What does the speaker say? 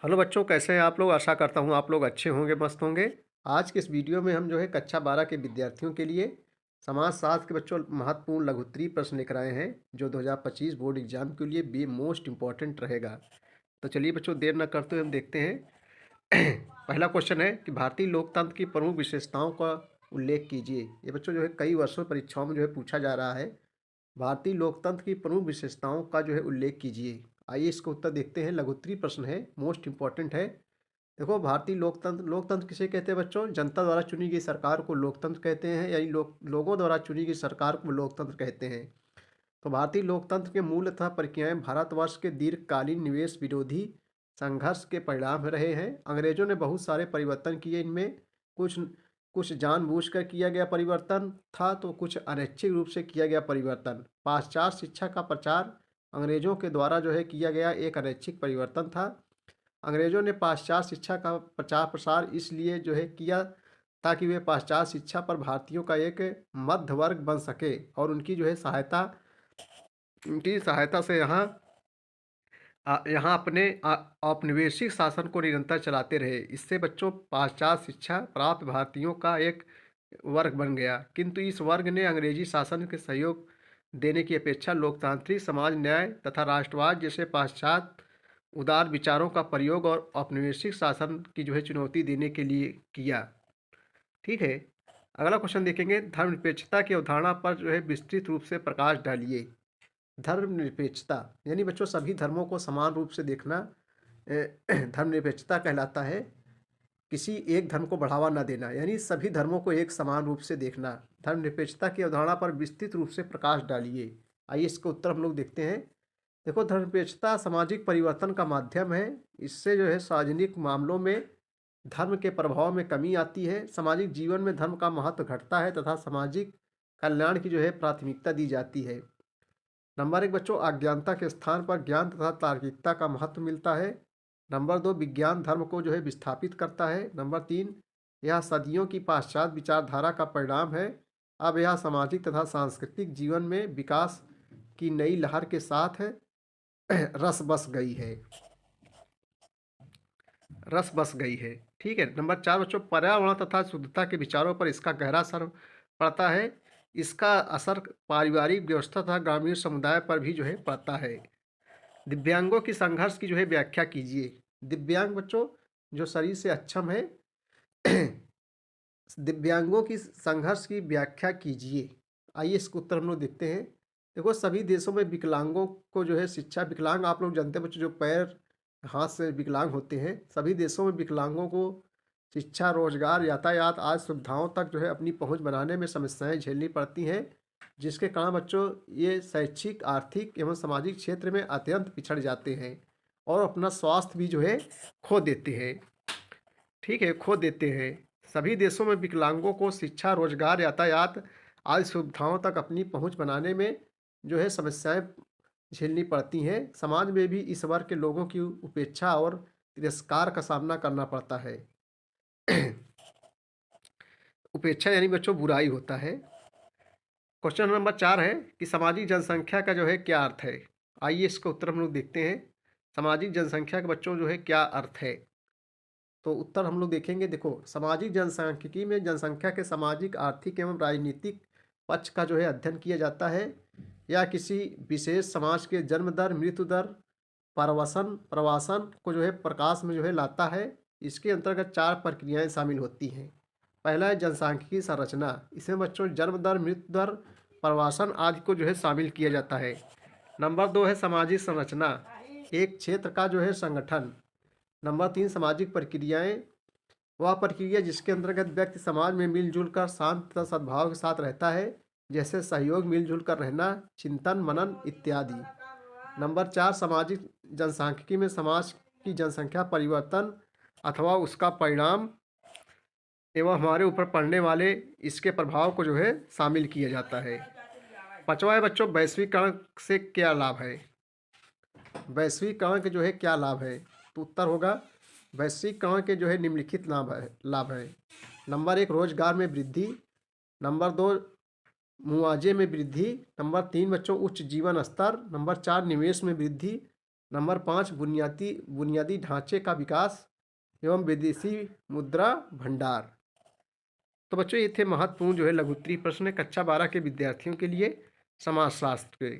Hello बच्चों, कैसे हैं आप लोग। आशा करता हूँ आप लोग अच्छे होंगे, मस्त होंगे। आज के इस वीडियो में हम जो है कक्षा 12 के विद्यार्थियों के लिए समाजशास्त्र के बच्चों महत्वपूर्ण लघुत्तरीय प्रश्न लेकर आए हैं, जो 2025 बोर्ड एग्जाम के लिए बी मोस्ट इम्पॉर्टेंट रहेगा। तो चलिए बच्चों, देर न करते हुए हम देखते हैं। पहला क्वेश्चन है कि भारतीय लोकतंत्र की प्रमुख विशेषताओं का उल्लेख कीजिए। ये बच्चों जो है कई वर्षों परीक्षाओं में जो है पूछा जा रहा है। भारतीय लोकतंत्र की प्रमुख विशेषताओं का जो है उल्लेख कीजिए। आइए इसका उत्तर देखते हैं। लघुत्तरीय प्रश्न है, मोस्ट इंपॉर्टेंट है। देखो, भारतीय लोकतंत्र, लोकतंत्र किसे कहते हैं बच्चों? जनता द्वारा चुनी गई सरकार को लोकतंत्र कहते हैं, यानी लोगों द्वारा चुनी गई सरकार को लोकतंत्र कहते हैं। तो भारतीय लोकतंत्र के मूल तथा प्रक्रियाएं भारतवर्ष के दीर्घकालीन निवेश विरोधी संघर्ष के परिणाम रहे हैं। अंग्रेजों ने बहुत सारे परिवर्तन किए, इनमें कुछ कुछ जानबूझकर किया गया परिवर्तन था, तो कुछ अनैच्छिक रूप से किया गया परिवर्तन। पाश्चात्य शिक्षा का प्रचार अंग्रेजों के द्वारा जो है किया गया एक अनैच्छिक परिवर्तन था। अंग्रेजों ने पाश्चात्य शिक्षा का प्रचार प्रसार इसलिए जो है किया ताकि वे पाश्चात्य शिक्षा पर भारतीयों का एक मध्य वर्ग बन सके, और उनकी सहायता से यहाँ अपने औपनिवेशिक शासन को निरंतर चलाते रहे। इससे बच्चों पाश्चात्य शिक्षा प्राप्त भारतीयों का एक वर्ग बन गया, किंतु इस वर्ग ने अंग्रेजी शासन के सहयोग देने की अपेक्षा लोकतांत्रिक समाज, न्याय तथा राष्ट्रवाद जैसे पाश्चात्य उदार विचारों का प्रयोग और औपनिवेशिक शासन की जो है चुनौती देने के लिए किया। ठीक है। अगला क्वेश्चन देखेंगे। धर्मनिरपेक्षता की अवधारणा पर जो है विस्तृत रूप से प्रकाश डालिए। धर्मनिरपेक्षता यानी बच्चों सभी धर्मों को समान रूप से देखना धर्मनिरपेक्षता कहलाता है। किसी एक धर्म को बढ़ावा न देना, यानी सभी धर्मों को एक समान रूप से देखना। धर्मनिरपेक्षता की अवधारणा पर विस्तृत रूप से प्रकाश डालिए। आइए इसका उत्तर हम लोग देखते हैं। देखो, धर्मनिरपेक्षता सामाजिक परिवर्तन का माध्यम है। इससे जो है सार्वजनिक मामलों में धर्म के प्रभाव में कमी आती है, सामाजिक जीवन में धर्म का महत्व घटता है तथा सामाजिक कल्याण की जो है प्राथमिकता दी जाती है। नंबर 1 बच्चों, अज्ञानता के स्थान पर ज्ञान तथा तार्किकता का महत्व मिलता है। नंबर 2, विज्ञान धर्म को जो है विस्थापित करता है। नंबर 3, यह सदियों की पाश्चात्य विचारधारा का परिणाम है। अब यह सामाजिक तथा सांस्कृतिक जीवन में विकास की नई लहर के साथ है रस बस गई है। रस बस गई है। ठीक है। नंबर 4 बच्चों, पर्यावरण तथा शुद्धता के विचारों पर इसका गहरा असर पड़ता है। इसका असर पारिवारिक व्यवस्था तथा ग्रामीण समुदाय पर भी जो है पड़ता है। दिव्यांगों की संघर्ष की जो है व्याख्या कीजिए। दिव्यांग बच्चों जो शरीर से अक्षम है दिव्यांगों की संघर्ष की व्याख्या कीजिए। आइए इसका उत्तर हम लोग देखते हैं। देखो, सभी देशों में विकलांगों को जो है शिक्षा, विकलांग आप लोग जानते हैं बच्चों, जो पैर हाथ से विकलांग होते हैं, सभी देशों में विकलांगों को शिक्षा, रोजगार, यातायात आदि सुविधाओं तक जो है अपनी पहुंच बनाने में समस्याएं झेलनी पड़ती हैं, जिसके कारण बच्चों ये शैक्षिक, आर्थिक एवं सामाजिक क्षेत्र में अत्यंत पिछड़ जाते हैं और अपना स्वास्थ्य भी जो है खो देते हैं। ठीक है, खो देते हैं। सभी देशों में विकलांगों को शिक्षा, रोजगार, यातायात आदि सुविधाओं तक अपनी पहुंच बनाने में जो है समस्याएं झेलनी पड़ती हैं। समाज में भी इस वर्ग के लोगों की उपेक्षा और तिरस्कार का सामना करना पड़ता है। उपेक्षा यानी बच्चों बुराई होता है। क्वेश्चन नंबर 4 है कि सामाजिक जनसंख्या का जो है क्या अर्थ है। आइए इसका उत्तर हम लोग देखते हैं। सामाजिक जनसंख्या का बच्चों जो है क्या अर्थ है, तो उत्तर हम लोग देखेंगे। देखो, सामाजिक जनसांख्यिकी में जनसंख्या के सामाजिक, आर्थिक एवं राजनीतिक पक्ष का जो है अध्ययन किया जाता है। या किसी विशेष समाज के जन्म दर, मृत्यु दर, प्रवसन प्रवासन को जो है प्रकाश में जो है लाता है। इसके अंतर्गत 4 प्रक्रियाएं शामिल होती हैं। पहला है जनसांख्यिकी संरचना। इसमें बच्चों जन्म दर, मृत्यु दर, प्रवासन आदि को जो है शामिल किया जाता है। नंबर 2 है सामाजिक संरचना, एक क्षेत्र का जो है संगठन। नंबर 3 सामाजिक प्रक्रियाएं, वह प्रक्रिया जिसके अंतर्गत व्यक्ति समाज में मिलजुल कर शांत तथा सद्भाव के साथ रहता है, जैसे सहयोग, मिलजुल कर रहना, चिंतन, मनन इत्यादि। नंबर 4 सामाजिक जनसांख्यिकी में समाज की जनसंख्या परिवर्तन अथवा उसका परिणाम एवं हमारे ऊपर पड़ने वाले इसके प्रभाव को जो है शामिल किया जाता है। पांचवा है बच्चों वैश्वीकरण से क्या लाभ है। वैश्वीकरण के जो है क्या लाभ है, तो उत्तर होगा वैश्वीकरण के जो है निम्नलिखित लाभ है। नंबर 1 रोजगार में वृद्धि। नंबर 2 मुआवजे में वृद्धि। नंबर 3 बच्चों उच्च जीवन स्तर। नंबर 4 निवेश में वृद्धि। नंबर 5 बुनियादी बुनियादी ढांचे का विकास एवं विदेशी मुद्रा भंडार। तो बच्चों ये थे महत्वपूर्ण जो है लघु उत्तरीय प्रश्न कक्षा 12 के विद्यार्थियों के लिए समाजशास्त्र के।